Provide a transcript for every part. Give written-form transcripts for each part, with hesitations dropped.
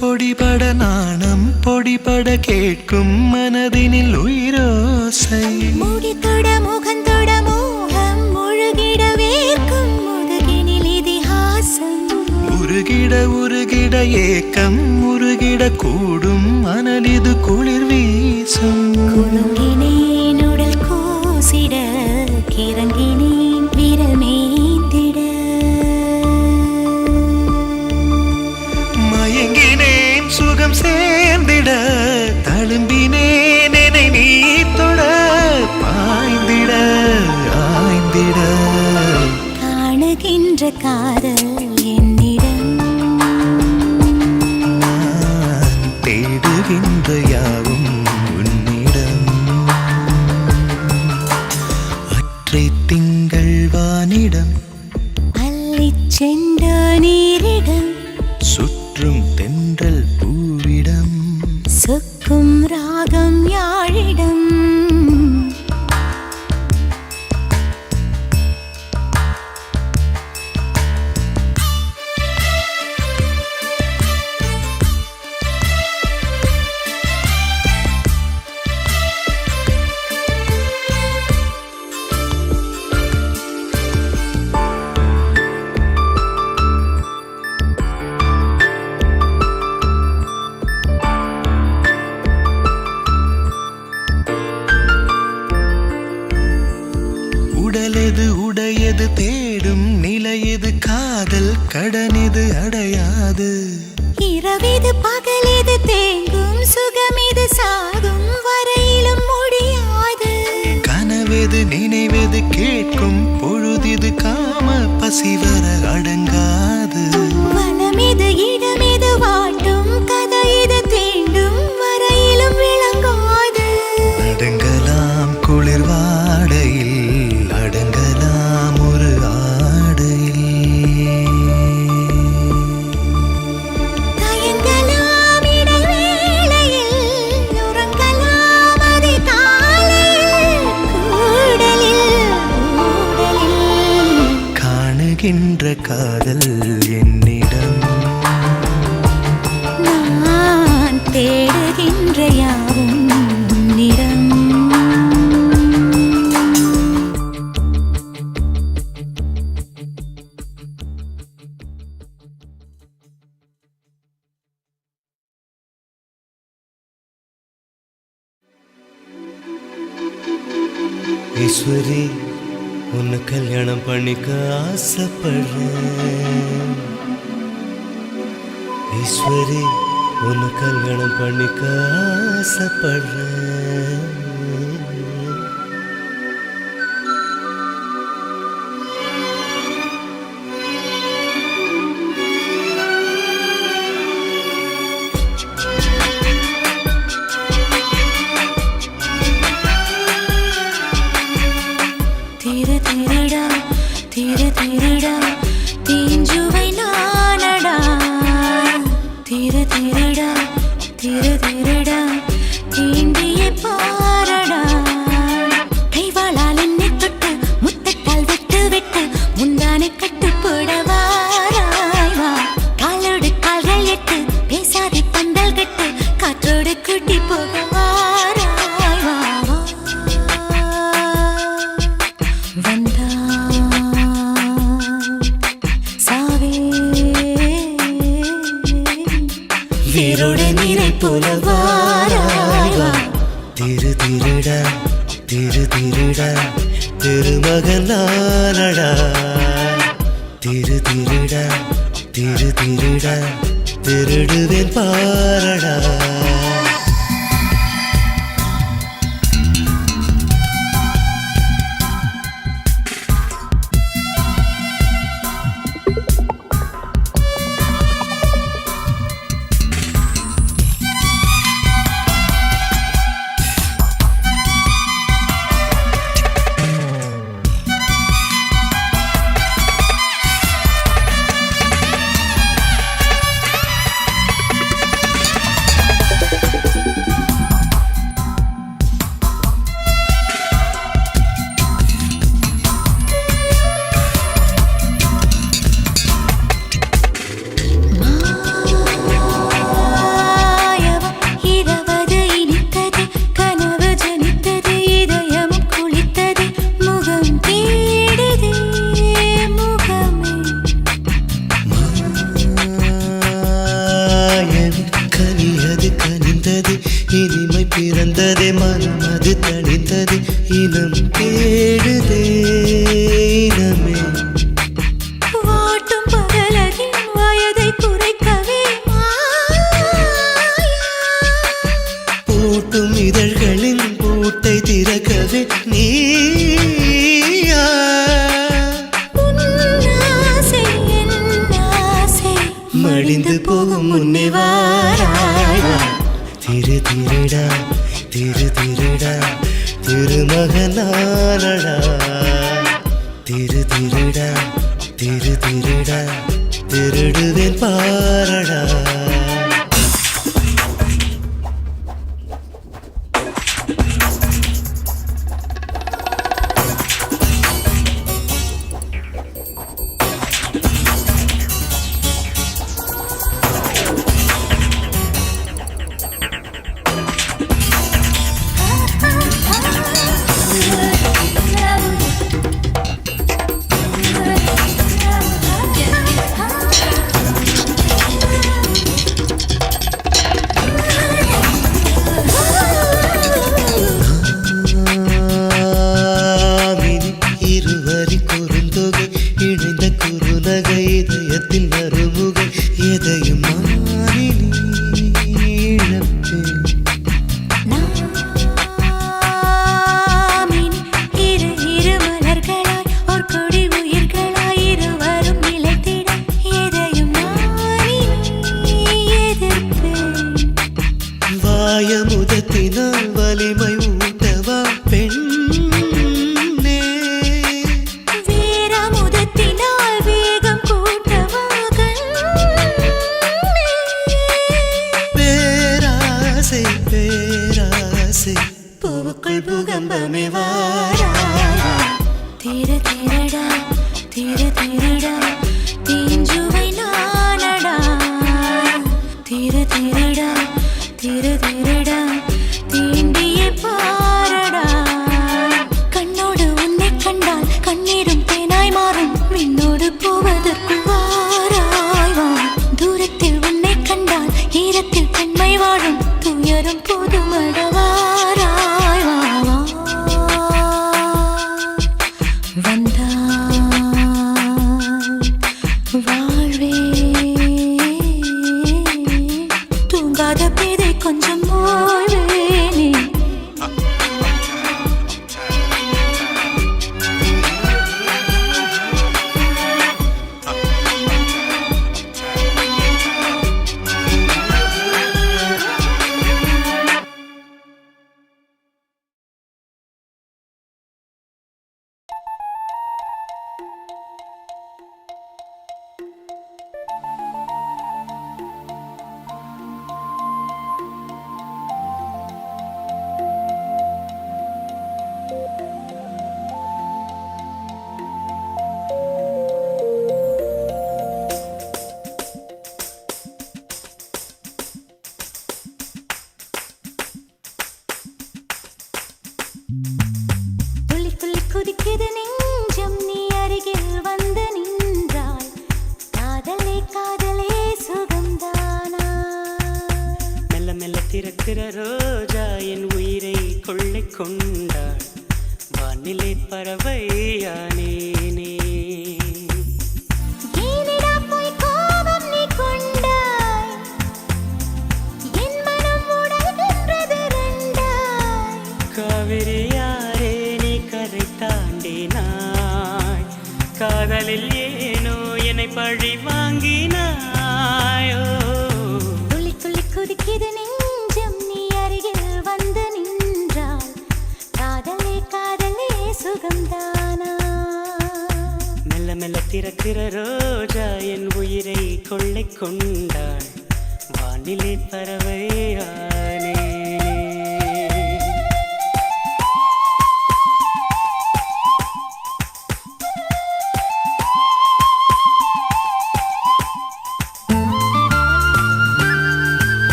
பொடிபட நாணம் பொடிபட கேட்கும் மனதினில் உயிரோசை முடித்தொட முகந்தொட மோகம் முழுகிட வேர்க்கும் முதுகினில் இதிகாசம் உருகிட உருகிட ஏக்கம் உருகிட கூடும் மனலிது குளிர் வீசும் குலுங்கினேன் உடல் கூசிட கிறங்கினேன் விரல் மேந்திட மயங்கினேன் சுகம் சேர்ந்திட தழும்பினேன் என்னை நீ தொட பாய்ந்திட ஆய்ந்திட காணுகின்ற காதல் என்னிடம் நான் தேடுகின்ற யாவும் உன்னிடம் அற்றை திங்கள் வானிடம் அள்ளிச் சென்ற நீரிடம் சுற்றும் தென்றல் பூவிடம் சொக்கும் ராகம் யாழிடம் உடலெது உடையது தேடும் நிலையது காதல் கடனெது அடையாது இரவிது பகலிது தேங்கும் சுகமிது சாகும் வரையிலும் முடியாது கனவெது நினைவெது கேட்கும் பொழுதிது காம பசிவர அடங்காது வனமிது இடமிது வாட்டும் கதையிது தீண்டும் வரையிலும் விளங்காது அடங்கலாம் குளிர் வாடையில் அடங்கலாம் ஒரு ஆடையில் தயங்கலாம் இடைவேளையில் உறங்கலாம் அதிகாலையில் கூடலில் காணுகின்ற காதல் என்னிடம் நான் தேடுகின்ற யாவும் உன்னிடம் ஈஸ்வரி உன்னை கல்யாணம் பண்ணிக்க ஆசைப்படுறேன் ஈஸ்வரி உன்னை கல்யாணம் பண்ணிக்க ஆசைப்படுறேன். திரு திருடா திரு திருடா தீஞ்சுவை நானடா திரு திருடா திரு திருடா தீண்டிய பாரடா கைவாளால் என்னை தொட்டு முத்தட்டால் விட்டு விட்டு முந்தானை கட்டு போடவாராய் வா காலோடு கால்கள் எட்டு பேசாதே பந்தல் கட்டு காற்றோடு கூட்டி போக வாராய் வா வீரோட நீரை போல வாராய் வா திரு திருடா திரு திருடா திருமகன் நானடா திரு திருடா திரு திருடா திருடுவேன் பாரடா. இனிமை பிறந்ததே மனம் அது தணிந்தது இனம் தேடுதே இனமே வாட்டும் பகலகின் வயதை குறைக்கவே பூட்டும் இதழ்களின் பூட்டை திறக்கவே நீயா மடிந்து போகும் முன்னே வாராய் வா திரு திருடா திரு திருடா திருமகன் நானடா திரு திருடா திரு திருடா திருடுவேன் பாரடா. இதயத்தின் மறுமுகை எதையும் மாறி இழப்பேன். இரு இரு மலர்களாய் ஒரு கொடி உயிர்களாய் இருவரும் நிலைத்திட எதையும் மாறி எதிர்ப்பேன். வாயமுதத்தினால் வலிமை ஊட்டவா பெண் பூவுக்குள் பூகம்பமே வாராய் திரு திருடா திரு திருடா தீஞ்சுவை நானடா திரு திருடா திரு திருடா தீண்டிய பாரடா கண்ணோடு உன்னை கண்டால் கண்ணீரும் தேனாய் மாறும் விண்ணோடு போவதற்குள் வாராய் வா தூரத்தில் உன்னை கண்டால் ஈரத்தில் பெண்மை வாழும் துயரும் போதுமடவா வாழ்வே துள்ளி துள்ளி குதிக்குது நெஞ்சம் நீ அருகில் வந்து நின்றாய் காதலே காதலே சுகம்தானா மெல்ல மெல்ல திறக்கிற ரோஜா என் உயிரை கொள்ளை கொண்டாள் வானிலை பறவையானேனே ஏனிடா போய் கோபம் நீ கொண்டாய் என் மனம் உடைகின்றது ரெண்டாய் காவிரியாரே நீ கரை தாண்டினாய் காதலில் ஏனோ என்னை பழி வாங்கினாயோ துள்ளி துள்ளி குதிக்குது நெஞ்சம் நீ அருகில் வந்து நின்றாய் காதலே காதலே சுகம்தானா மெல்ல மெல்ல திறக்கிற ரோஜா என் உயிரை கொள்ளை கொண்டாள் வானிலை பறவையானே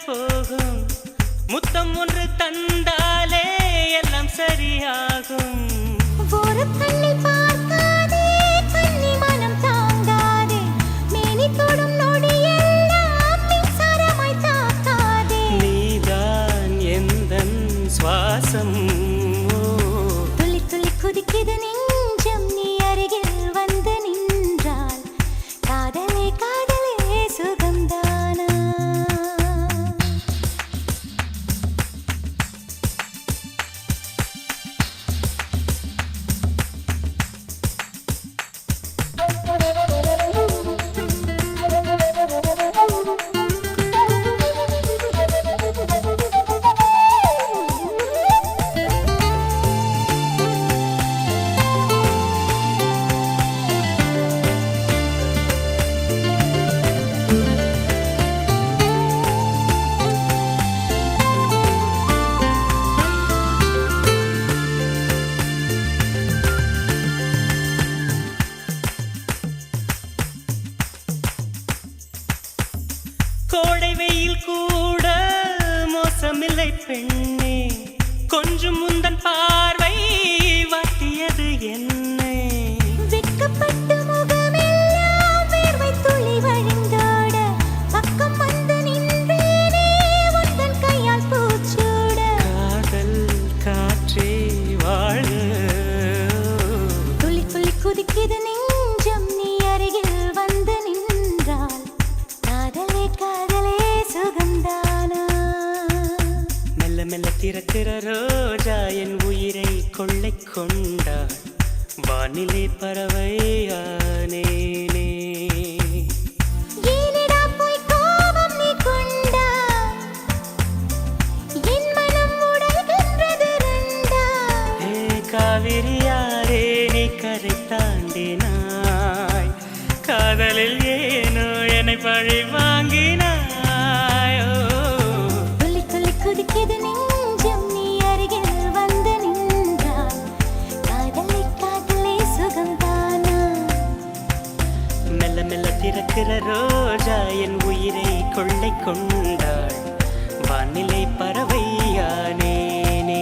போகும் முத்தம் ஒன்று தந்தாலே எல்லாம் சரியாகும் ஒரு கண்ணை பார்க்காதே கண்ணி மனம் தாங்காதே மேனி தொடும் நொடியெல்லாம் மின்சாரமாய் தாக்காதே நீதான் எந்தன் சுவாசம் துள்ளி துள்ளி குதிக்குது நெஞ்சம் நீ அருகில் வந்து நின்றால் காதலே காதலே சுகம்தானா கோடை வெயில் கூட மோசமில்லை பெண்ணே கொஞ்சம் முந்தன் பார்வை வாட்டியது என்னை வெட்கப்பட்டு முகமெல்லாம் வேர்வை துளி வழிந்தோட பக்கம் வந்து நின்றேனே உந்தன் கையால் பூச்சூட காதல் காற்றே வாழ துளி துளி குதிக்குது நெஞ்சம் நீ அருகில் வந்து நின்றால் காதலே காதலே சுகம்தானா மெல்ல மெல்ல திறக்கிற ரோஜா என் உயிரை கொள்ளை கொண்டாள் வானிலை பறவையானேனே ஏனிடா போய் கோபம் நீ கொண்டாய் என் மனம் உடைகின்றது ரெண்டாய் ஏ காவிரியாரே நீ கரை தாண்டினாய் காதலில் ஏனோ என்னை பழி வாங்கினாயோ துள்ளி துள்ளி குதிக்குது நெஞ்சம் நீ அருகில் வந்து நின்றாய் காதலே காதலே சுகம்தானா மெல்ல மெல்ல திறக்கிற ரோஜா என் உயிரை கொள்ளை கொண்டாள் வானிலை பறவையானேனே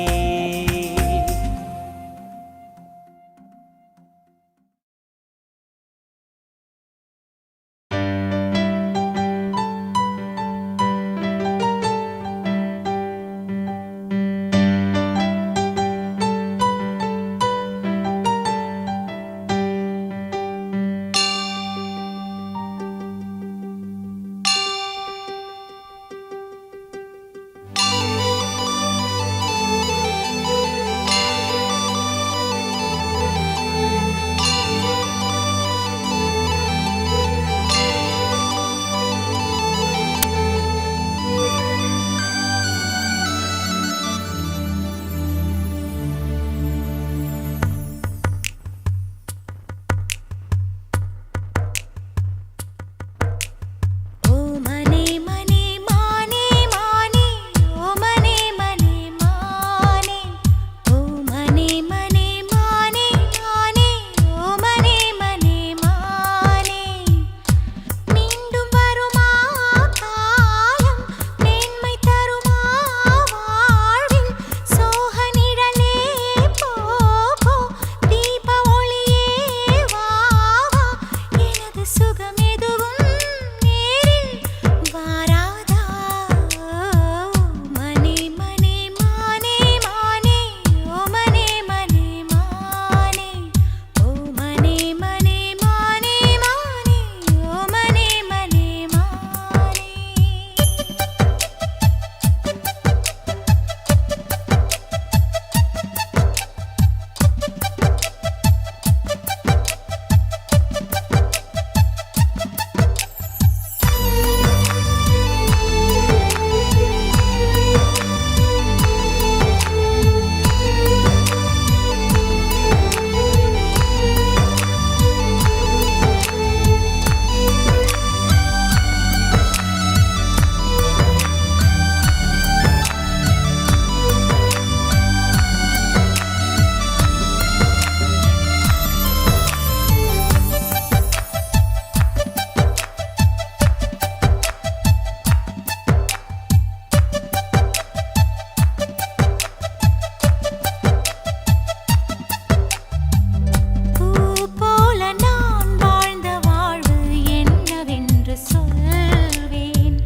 வருவேன்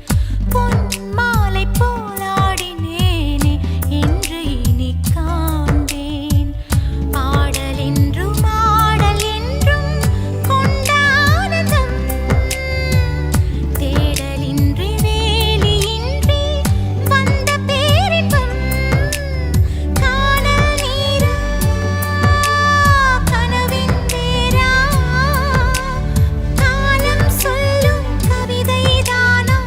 பொன் மாலை போலாடினேனே என்று இனி காண்பேன் ஆடல் என்றும் கொண்டானந்தம் தேடலின்றி வேலியின்றி வந்த பேரின்பம் காணல் நீரா கனவின் வேரா காலம் சொல்லும் கவிதைதானா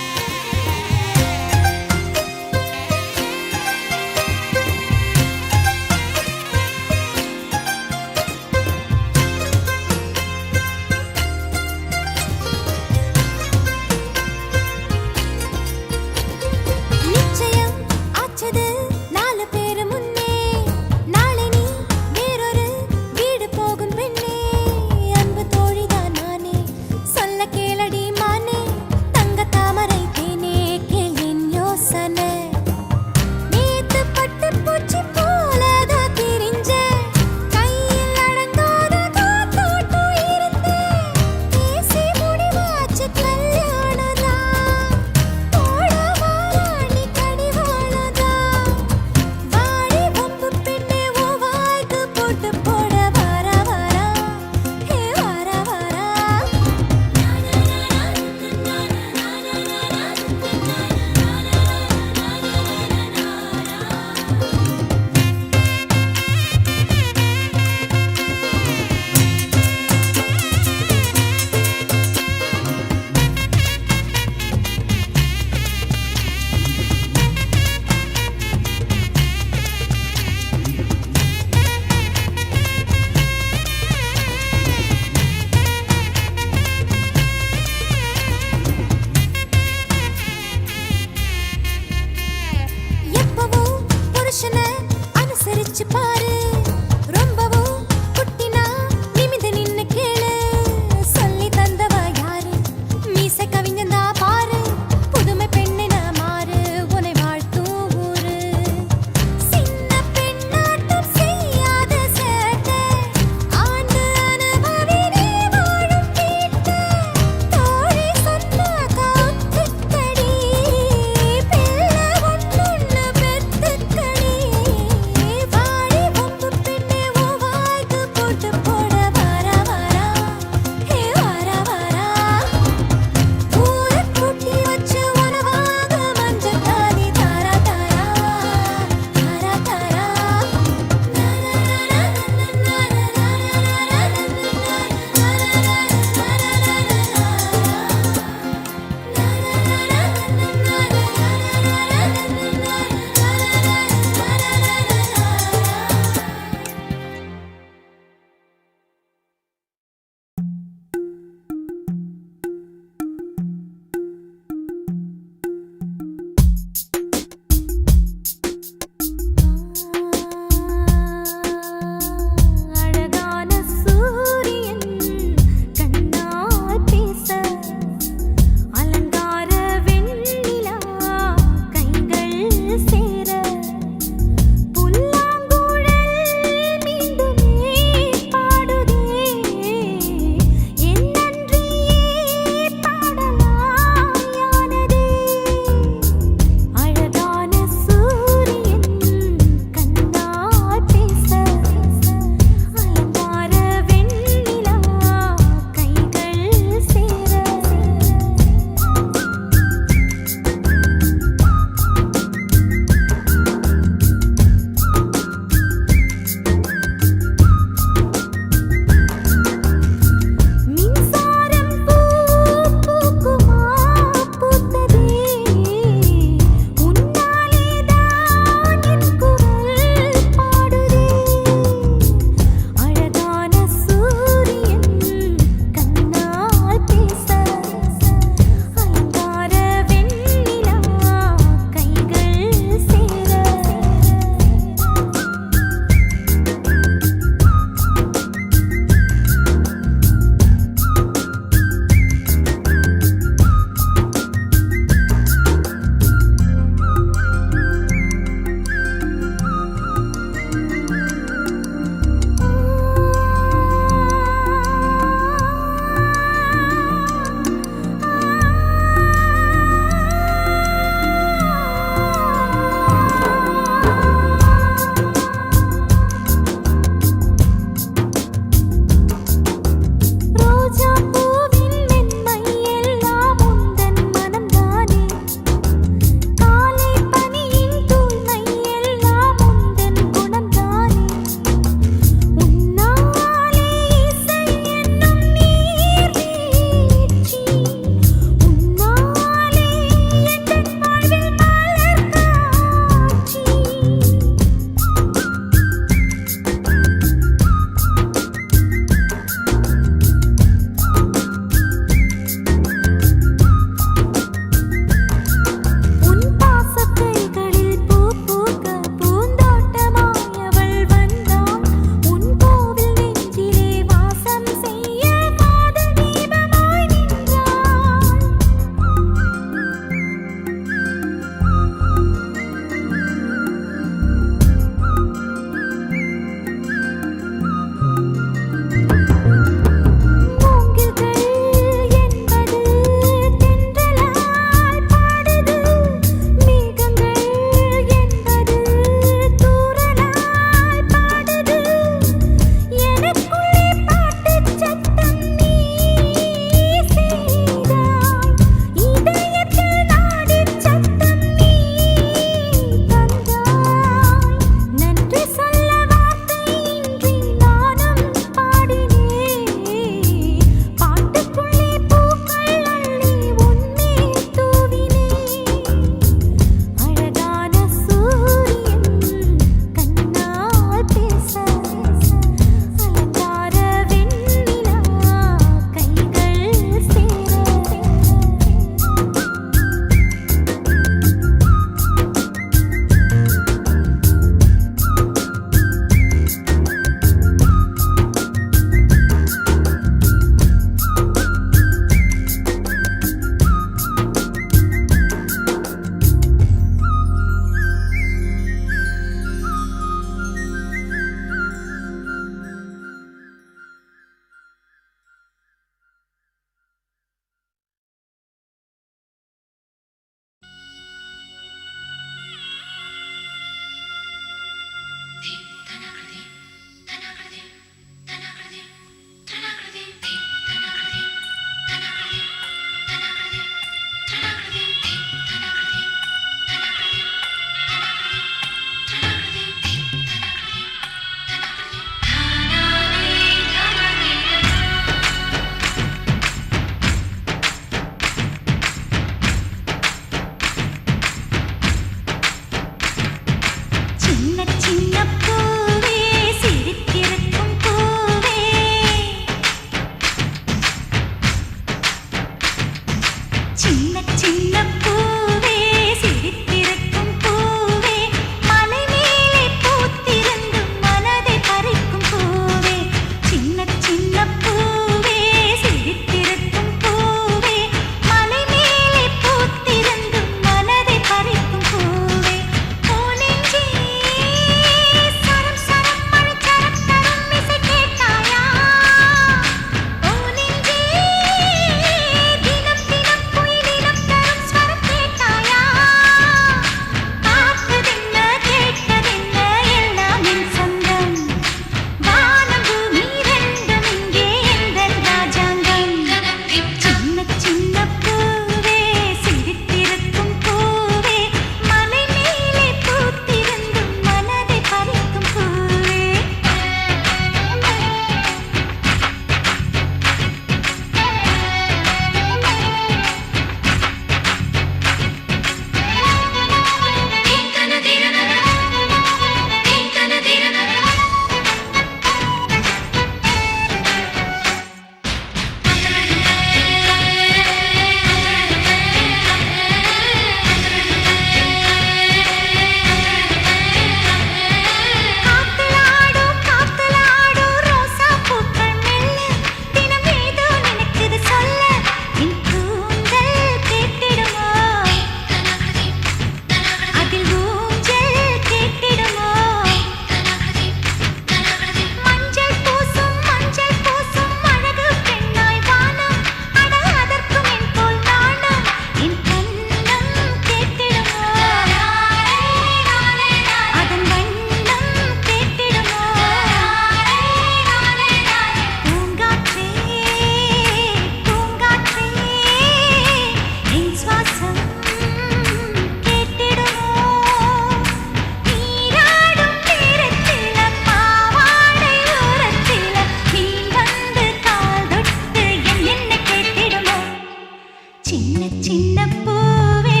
சின்ன சின்ன பூவே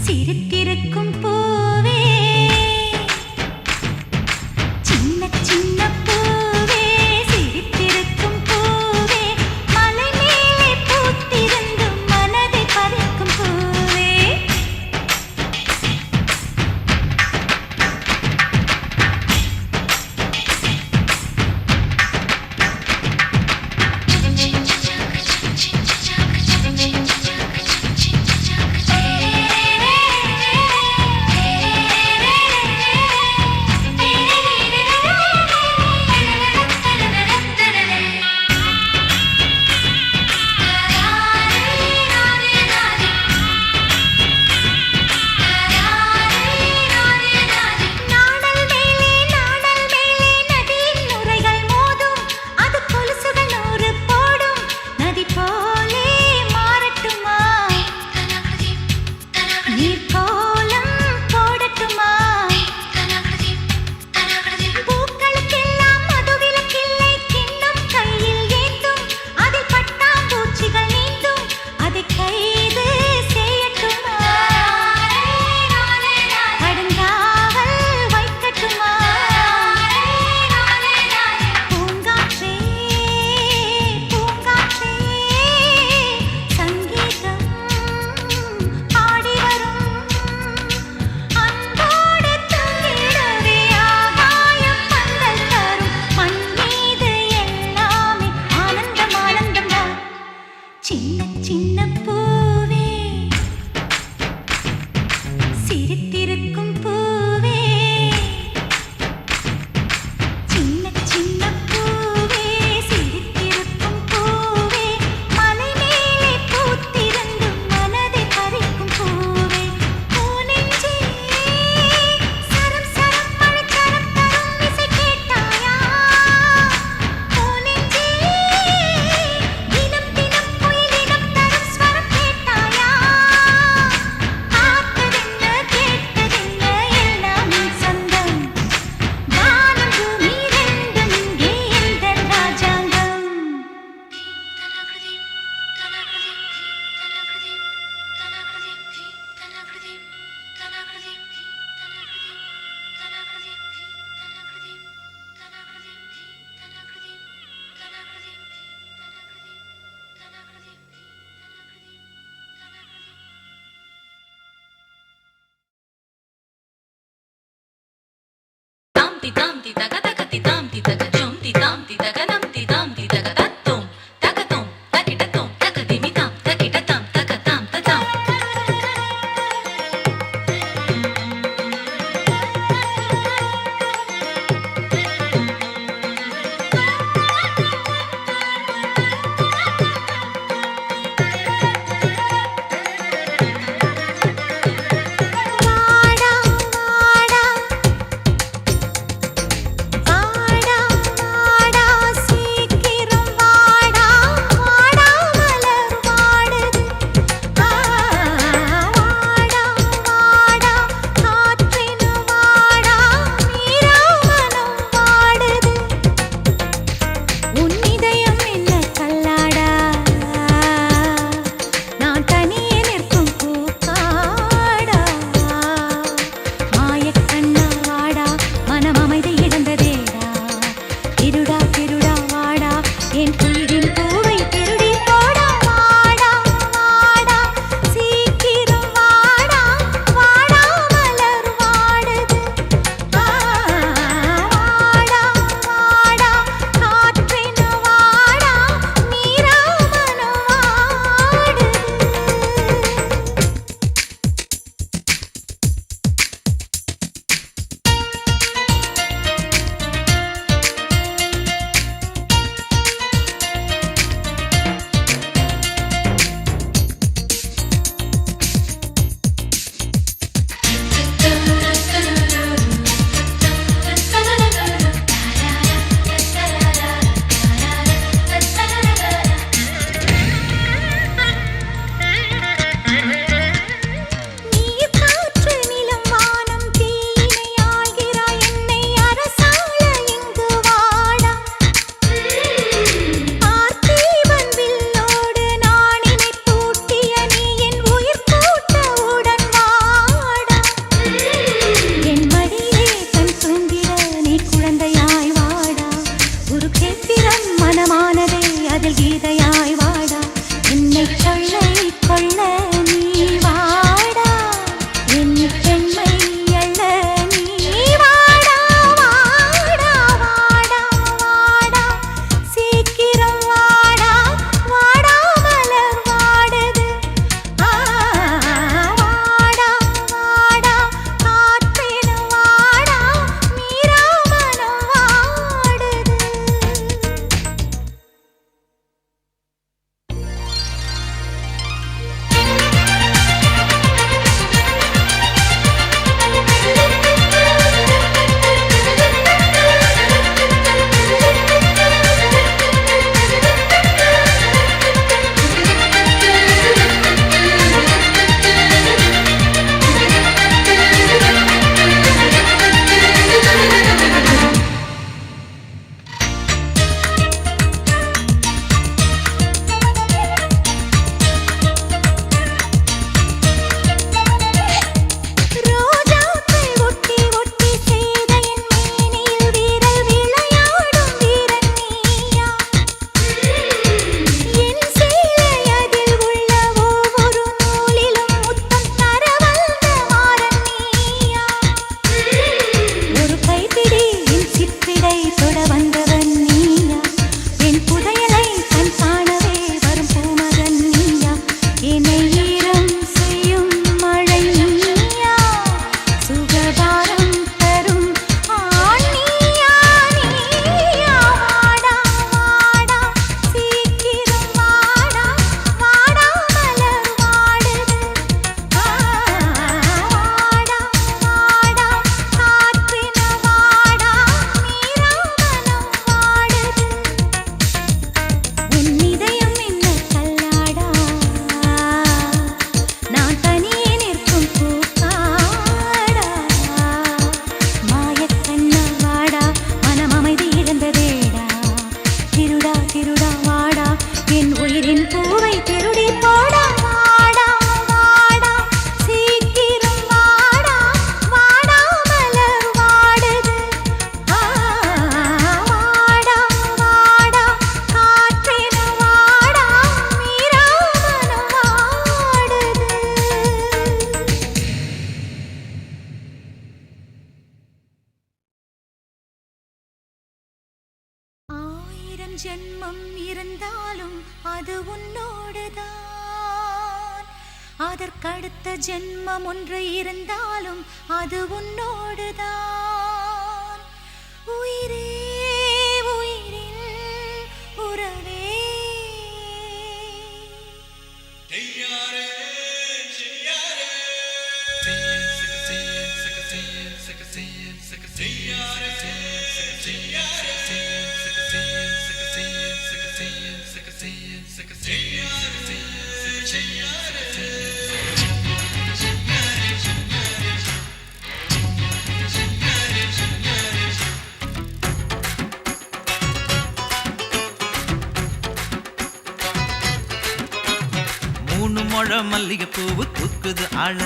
சிரித்திருக்கும் பூவே சின்ன சின்ன பூவே சிரித்திருக்கும் பூவே மலை மேலே பூத்திருந்தும் மனதை பறிக்கும் பூவே நாடல் மேலே நதியின் நுரைகள் மோதும் அது கொலுசுகள் நூறு போடும் நதி போலே மாறட்டுமா நீர் கோலம் போடட்டுமா பூக்களுக்கெல்லாம் மதுவிலக்கில்லை கிண்ணம் கையில் ஏந்தும் அதில் பட்டாம்பூச்சிகள் நீந்தும் அதை கைது செய்யட்டுமா கடுங்காவல் வைக்கட்டுமா பூங்காற்றே பூங்காற்றே சங்கீதம் பாடி வரும் அன்போடு தங்கிடவே ஆகாயம் பந்தல் தரும் மண் மீது எல்லாமே ஆனந்தம் ஆனந்தம்தான் சின்ன சின்ன பூவே சிரித்திருக்கும் பூவே சின்ன சின்ன பூவே சிரித்திருக்கும் பூவே மலை மேலே பூத்திருந்தும் மனதை பறிக்கும் பூவே பூநெஞ்சே சரம் சரம் மழைச்சரம் தரும் இசை கேட்டாயா பூநெஞ்சே தினம் தினம் குயிலினம் தரும் அது உன்னோடுதான். அதற்கடுத்த ஜென்மம் ஒன்று இருந்தாலும் அது உன்னோடுதான். உயிரே உயிரில் உறவே. மூணு முழம் மல்லிகை பூவு தூக்குது ஆள.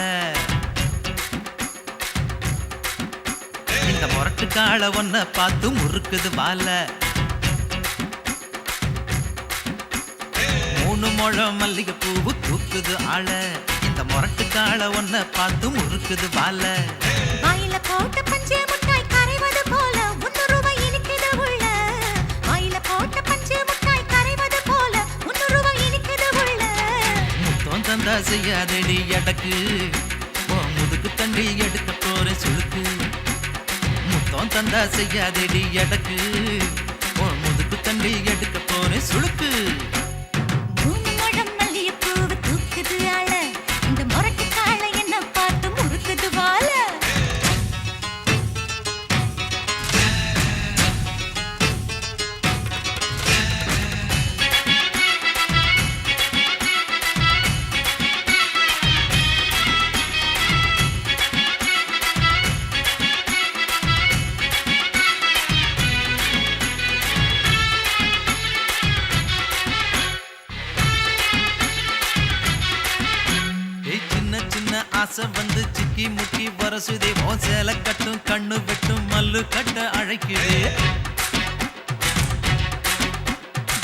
இந்த முரட்டு கால ஒன்ன பார்த்து முறுக்குது வால. மூணு முழம் மல்லிகை பூவு தூக்குது ஆள. இந்த முரட்டு கால ஒன்ன பார்த்து முறுக்குது வால. வாயில போட்ட பஞ்சு முட்டாய் கரைவது போல முன்னூறு இனிக்குது உள்ள. வாயில போட்ட பஞ்சு முட்டாய் கரைவது போல முன்னூறு இனிக்குது உள்ள. முத்தம் தந்தா செய்யாதடி எடக்கு, முதுகு தண்டி எடுக்க போற சுழுக்கு. முத்தம் தந்தா செய்யாதடி எடக்கு, முதுகு தண்டி எடுக்க போற சுழுக்கு. மூணு முழம் மல்லிகைப்பூவு தூக்குது ஆள. இந்த முரட்டு காளை என்ன பார்த்து முறுக்குது வால. ஆசை வந்து சிக்கி முக்கி வரசுதே. ஓ சேலை கட்டும் கண்ணு வெட்டும் மல்லு கட்ட அழைக்குது.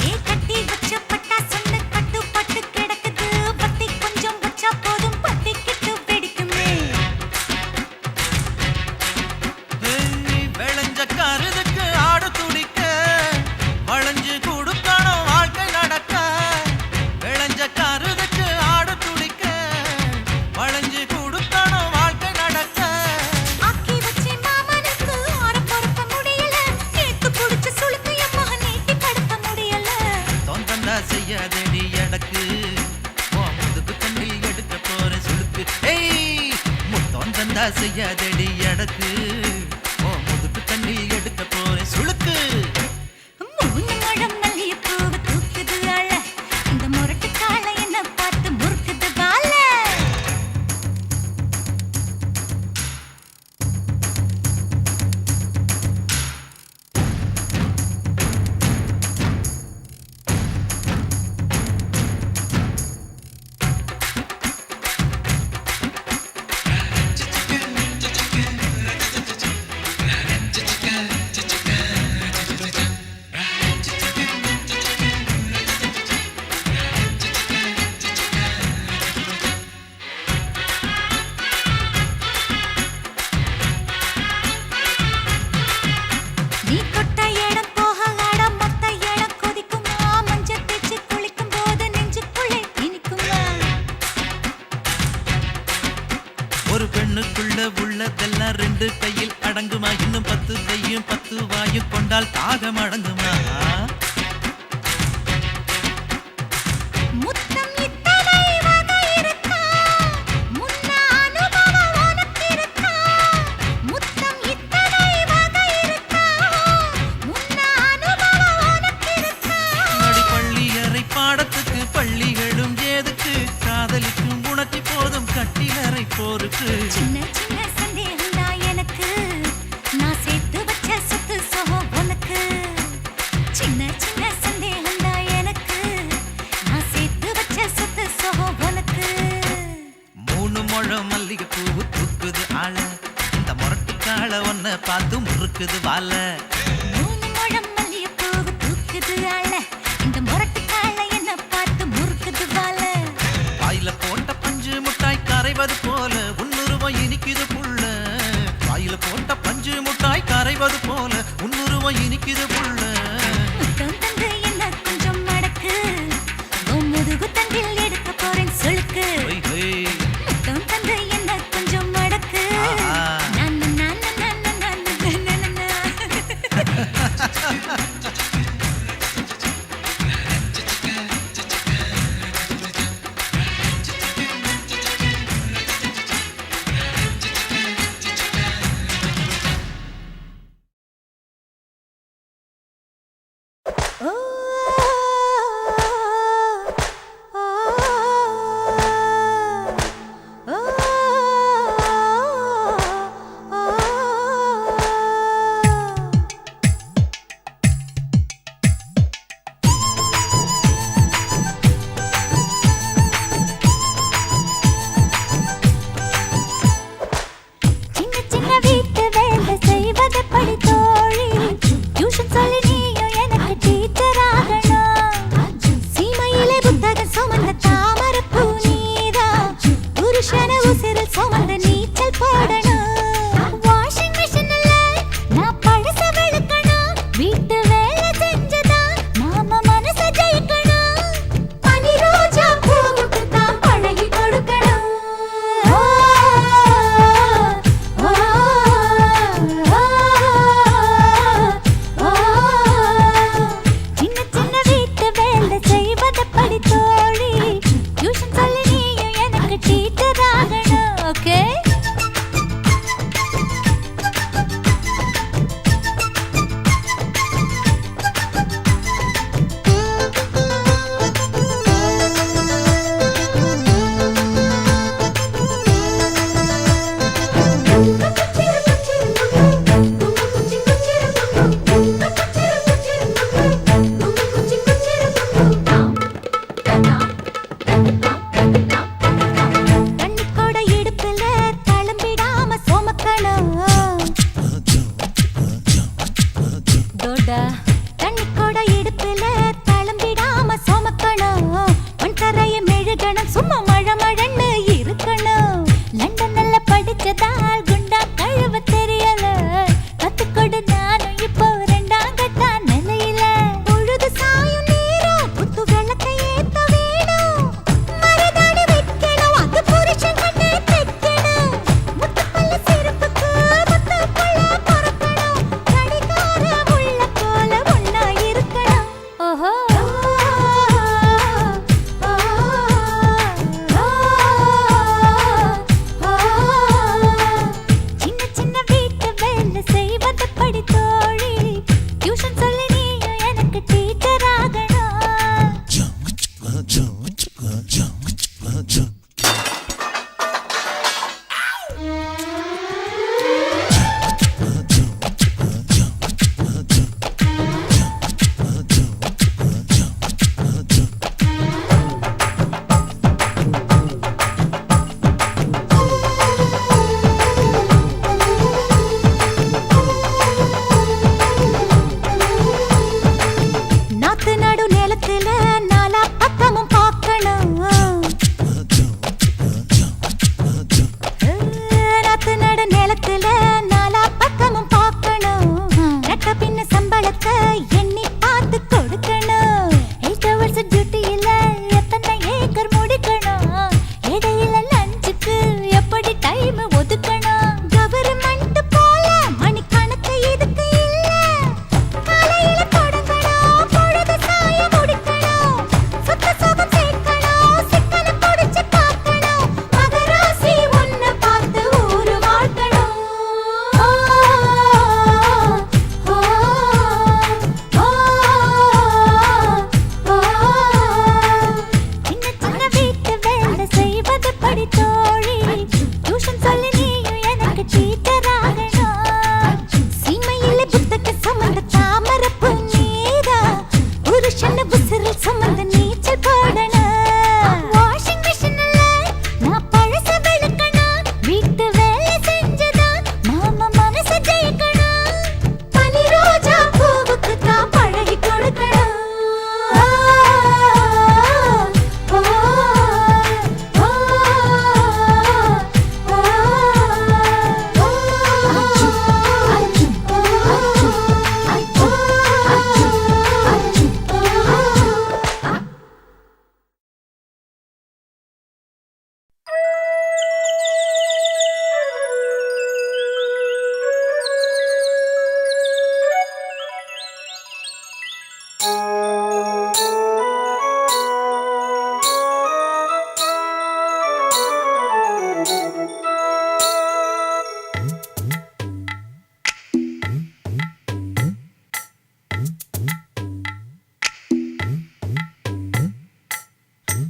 ஏ கட்டி வச்ச பட்டா சொன்ன கட்டு பட்டு கிடக்குது. பத்தி கொஞ்சம் வச்சா போதும் பத்தி கிட்டு வெடிக்குமே. விளைஞ்ச கருதுக்கு ஆடு துடிக்க, வளைஞ்சு கொடுக்கணும் வாழ்க்கை நடக்க. விளைஞ்ச கருதுக்கு ஆடு துடிக்க, வளைஞ்சு கொடுக்கணும் வாழ்க்கை நடக்க. ஆக்கி வச்சே மாமனுக்கு ஆற பொறுக்க முடியல. நேத்து புடிச்ச சுளுக்கு என் மகன் நீட்டி படுத்த முடியல. தொந்தந்தா செய்யாதடி எடக்கு, முதுகு தண்டி எடுக்க போற சுழுக்கு. ஏய் முத்தொந்தந்தா செய்யாதடி எடக்கு, முதுகு தண்டி எடுக்க போற சுழுக்கு. மூணு முழம் மல்லிகைப்பூவு தூக்குது ஆள. இந்த முரட்டு காளை என்ன பார்த்து முறுக்குது வால. நீ தொட்ட இடம் போக ஆட மொத்த இடம் கொதிக்குமா. மஞ்சள் தேய்ச்சி குளிக்கும் போது நெஞ்சுக்குள்ளே இனிக்குமா. ஒரு பெண்ணுக்குள்ள உள்ளதெல்லாம் ரெண்டு கையில் அடங்குமா. இன்னும் 10 கையும் 10 வாயும் கொண்டால் தாகம் அடங்குமா. முத்தம் இத்தனை வகை இருக்கா. முன்ன அனுபவம் உனக்கு இருக்கா. முத்தம் இத்தனை வகை இருக்கா. முன்ன அனுபவம் உனக்கு இருக்கா. அடி பள்ளியறை பாடத்துக்கு பள்ளிகளும் ஏதுக்கு. காதலிக்கும் உணர்ச்சி போதும் கட்டிலறை போருக்கு. சின்ன சின்ன சந்தேகம் தான் எனக்கு. நான் சேர்த்து வச்ச சொத்து சோகம் உனக்கு. சின்ன சின்ன சந்தேகம் தான் எனக்கு. நான் சேர்த்து வச்ச சொத்து சோகம் உனக்கு. மூணு முழம் மல்லிகை பூவு தூக்குது ஆள. இந்த முரட்டு கால ஒன்ன பார்த்து முறுக்குது வால. மூணு முழம் மல்லிகைப்பூவு தூக்குது ஆள. இந்த முரட்டு காளை என்ன பார்த்து முறுக்குது வால. வாயில போட்ட பஞ்சு முட்டாய் கரைவது போல உன்னுருவம் இனிக்குது புள்ள. வாயில போட்ட பஞ்சு முட்டாய் கரைவது போல உன்னுருவம் இனிக்குது புள்ள. முத்தம் தந்து என்ன கொஞ்சம் மடக்கு.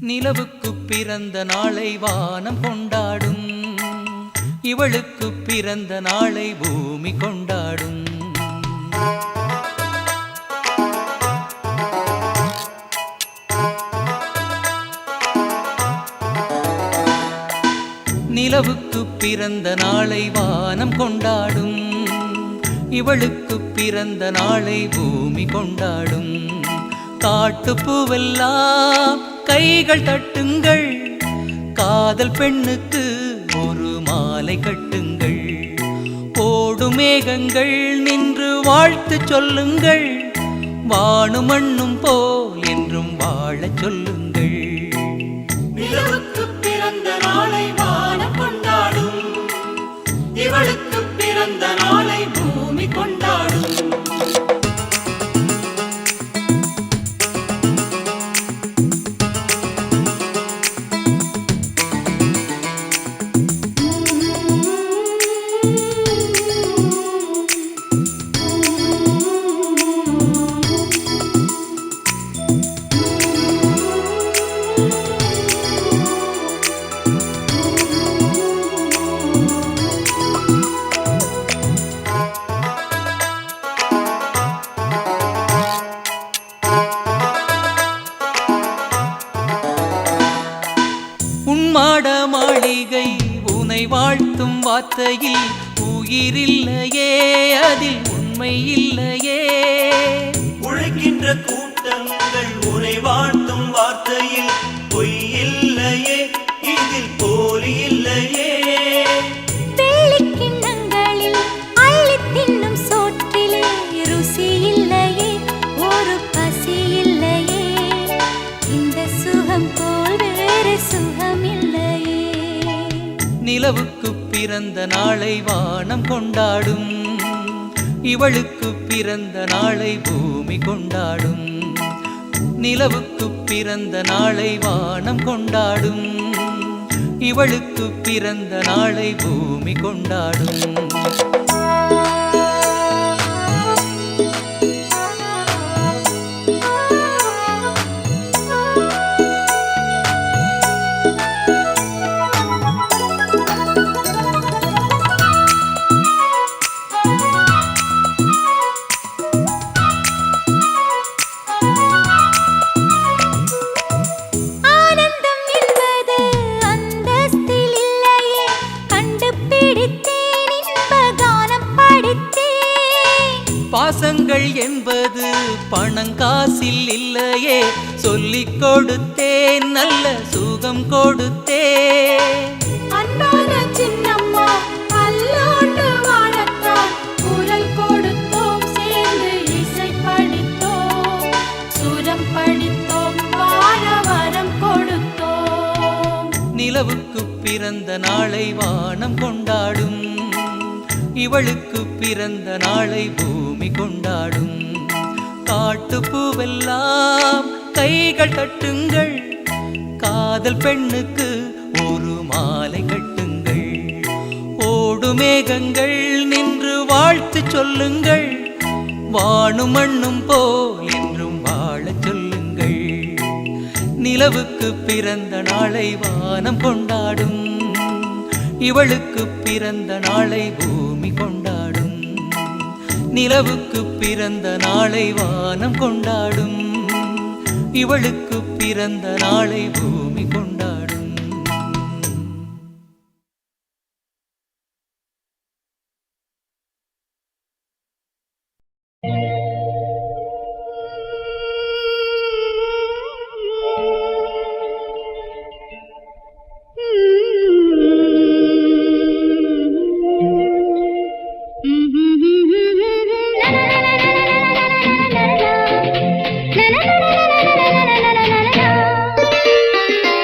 நிலவுக்கு பிறந்த நாளை வானம் கொண்டாடும், இவளுக்கு பிறந்த நாளை பூமி கொண்டாடும். நிலவுக்கு பிறந்த நாளை வானம் கொண்டாடும், இவளுக்கு பிறந்த நாளை பூமி கொண்டாடும். காட்டுப்பூவெல்லாம் கைகள் தட்டுங்கள், காதல் பெண்ணுக்கு ஒரு மாலை கட்டுங்கள். ஓடும் மேகங்கள் நின்று வாழ்த்து சொல்லுங்கள், வானும் மண்ணும் போல் என்றும் வாழச் சொல்லுங்கள். நிலவுக்கு பிறந்த நாளை வானம் கொண்டாடும், இவளுக்கு பிறந்த நாளை பூமி கொண்டாடும். உன்மாட மாளிகை உனை வாழ்த்தும் வார்த்தையில் உயிரில்லையே, அதில் உண்மை இல்லையே. உழைக்கின்ற கூட்டங்கள் உரை வாழ்த்தும் வார்த்தையில் பொய் இல்லையே, இதில் போலி இல்லையே. வெள்ளிக்கிண்ணங்களில் அள்ளித் தின்னும் சோற்றிலே ருசி இல்லையே, ஒரு பசி இல்லையே. இந்த சுகம் போல் வேறு சுகம் இல்லையே. நிலவுக்கு பிறந்த நாளை வானம் கொண்டாடும், இவளுக்கு பிறந்த நாளை பூமி கொண்டாடும். நிலவுக்கு பிறந்த நாளை வானம் கொண்டாடும், இவளுக்கு பிறந்த நாளை பூமி கொண்டாடும். ஆனந்தம் என்பது அந்தஸ்தில் இல்லையே, கண்டுபிடித்தேன் இன்ப கானம் படித்தேன். பாசங்கள் என்பது பணங்காசில் இல்லையே, சொல்லிக் கொடுத்தேன் நல்ல சுகம் கொடுத்தேன். அன்பான சின்னம்மா அல்லோண்டு வாழத்தான் குரல் கொடுத்தோம், சேர்ந்து இசை படித்தோம், சுரம் படித்தோம், வாழ வரம் கொடுத்தோம். நிலவுக்கு பிறந்த நாளை வானம் கொண்டாடும், இவளுக்கு பிறந்த நாளை பூமி கொண்டாடும். காட்டுப்பூவெல்லாம் கைகள் தட்டுங்கள், காதல் பெண்ணுக்கு ஒரு மாலை கட்டுங்கள். ஓடு மேகங்கள் நின்று வாழ்த்து சொல்லுங்கள், வானும் மண்ணும் போல் என்றும் வாழச் சொல்லுங்கள். நிலவுக்கு பிறந்த நாளை வானம் கொண்டாடும், இவளுக்கு பிறந்த நாளை பூமி கொண்டாடும். நிலவுக்கு பிறந்த நாளை வானம் கொண்டாடும், இவளுக்கு பிறந்த நாளை பூமி கொண்டாடும்.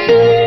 La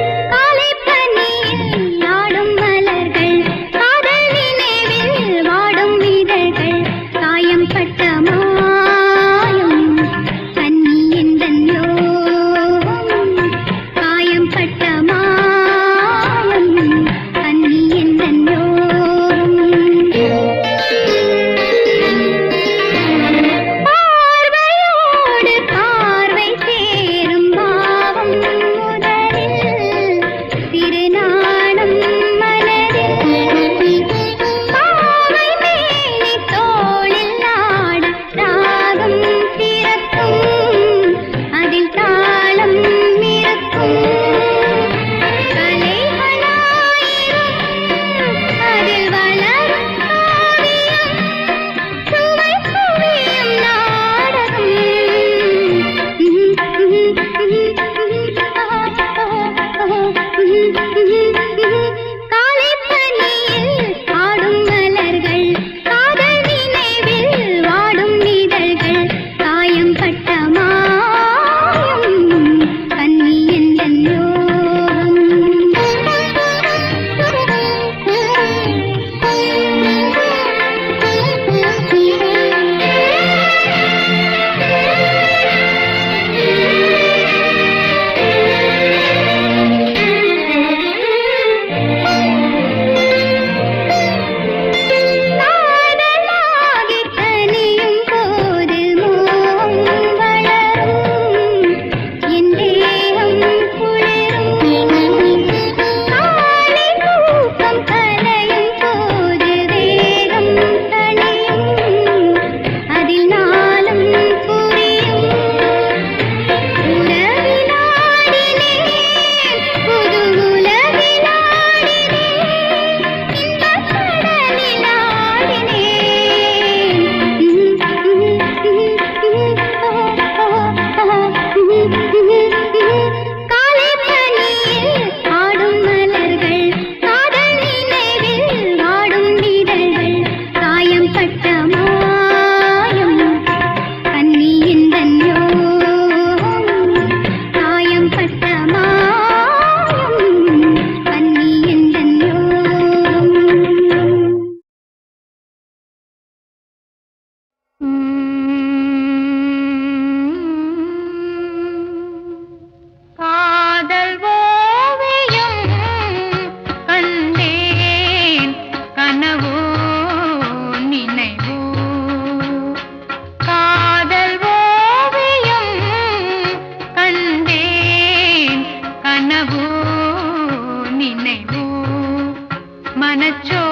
மனச்சோ